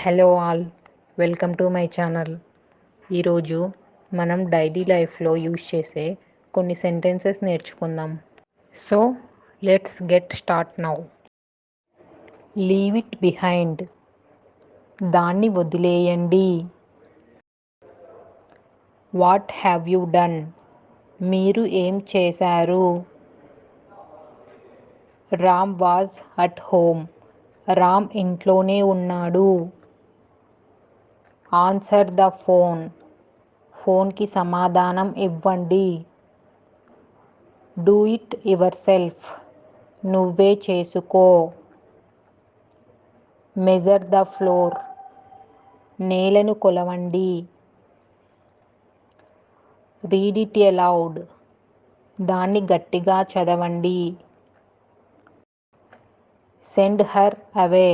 Hello all, welcome to my channel. ఈరోజు మనం daily లైఫ్లో యూజ్ చేసే కొన్ని సెంటెన్సెస్ నేర్చుకుందాం. So let's get start now. Leave it behind, దాన్ని వదిలేయండి. వాట్ హ్యావ్ యూ డన్, మీరు ఏం చేశారు. Ram was at home, Ram ఇంట్లోనే ఉన్నాడు. ఆన్సర్ ద ఫోన్, ఫోన్కి సమాధానం ఇవ్వండి. డూ ఇట్ యువర్ సెల్ఫ్, నువ్వే చేసుకో. మెజర్ ద ఫ్లోర్, నేలను కొలవండి. రీడ్ ఇట్ ఎలౌడ్, దాన్ని గట్టిగా చదవండి. సెండ్ హర్ అవే,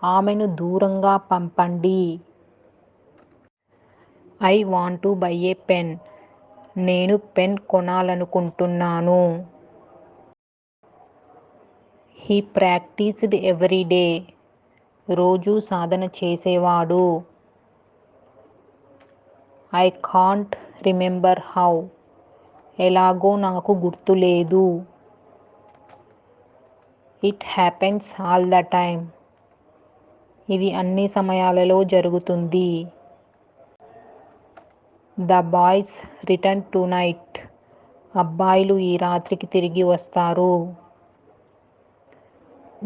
ఆమెను దూరంగా పంపండి. I want to buy a pen, నేను పెన్ కొనాలనుకుంటున్నాను. హీ ప్రాక్టీస్డ్ ఎవ్రీ డే, రోజూ సాధన చేసేవాడు. ఐ కాంట్ రిమెంబర్ హౌ, ఎలాగో నాకు గుర్తులేదు. It happens all the time, ఇది అన్ని సమయాలలో జరుగుతుంది. ద బాయ్స్ రిటర్న్ టునైట్, అబ్బాయిలు ఈ రాత్రికి తిరిగి వస్తారు.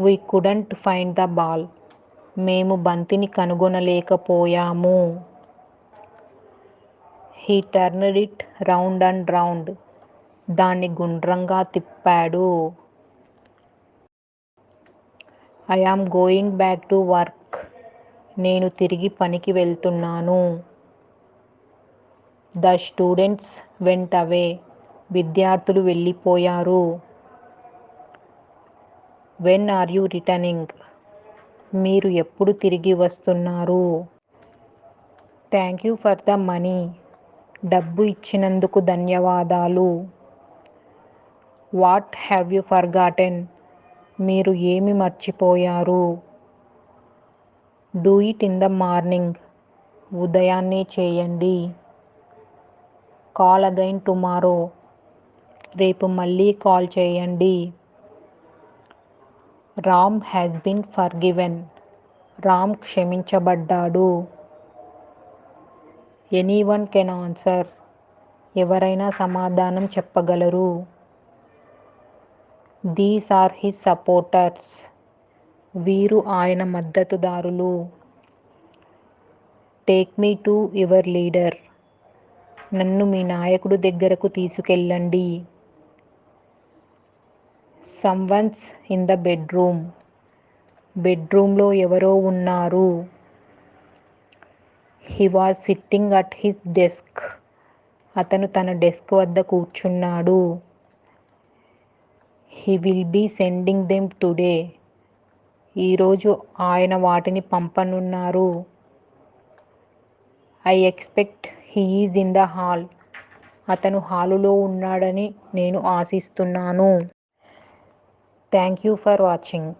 We couldn't find the ball, మేము బంతిని కనుగొనలేకపోయాము. He turned it round and round, దాన్ని గుండ్రంగా తిప్పాడు. I am going back to work, నేను తిరిగి పనికి వెళ్తున్నాను. ద స్టూడెంట్స్ వెంట్ అవే, విద్యార్థులు వెళ్ళిపోయారు. వెన్ ఆర్ యూ రిటర్నింగ్, మీరు ఎప్పుడు తిరిగి వస్తున్నారు. Thank you for the money, డబ్బు ఇచ్చినందుకు ధన్యవాదాలు. వాట్ హ్యావ్ యూ ఫర్గాటెన్, మీరు ఏమి మర్చిపోయారు. Do it in the morning, ఉదయాన్నే చేయండి. కాల్ అగైన్ టుమారో, రేపు మళ్ళీ కాల్ చేయండి. Ram has been forgiven, Ram క్షమించబడ్డాడు. ఎనీవన్ కెన్ ఆన్సర్, ఎవరైనా సమాధానం చెప్పగలరు. దీస్ ఆర్ హిస్ సపోర్టర్స్, వీరు ఆయన మద్దతుదారులు. Take me to your leader, నన్ను మీ నాయకుడు దగ్గరకు తీసుకెళ్ళండి. సమ్వన్స్ ఇన్ ద బెడ్రూమ్, బెడ్రూమ్లో ఎవరో ఉన్నారు. He was sitting at his desk, అతను తన డెస్క్ వద్ద కూర్చున్నాడు. He will be sending them today, ఈరోజు ఆయన వాటిని పంపనున్నారు. I expect he is in the hall, అతను హాలులో ఉన్నాడని నేను ఆశిస్తున్నాను. Thank you for watching.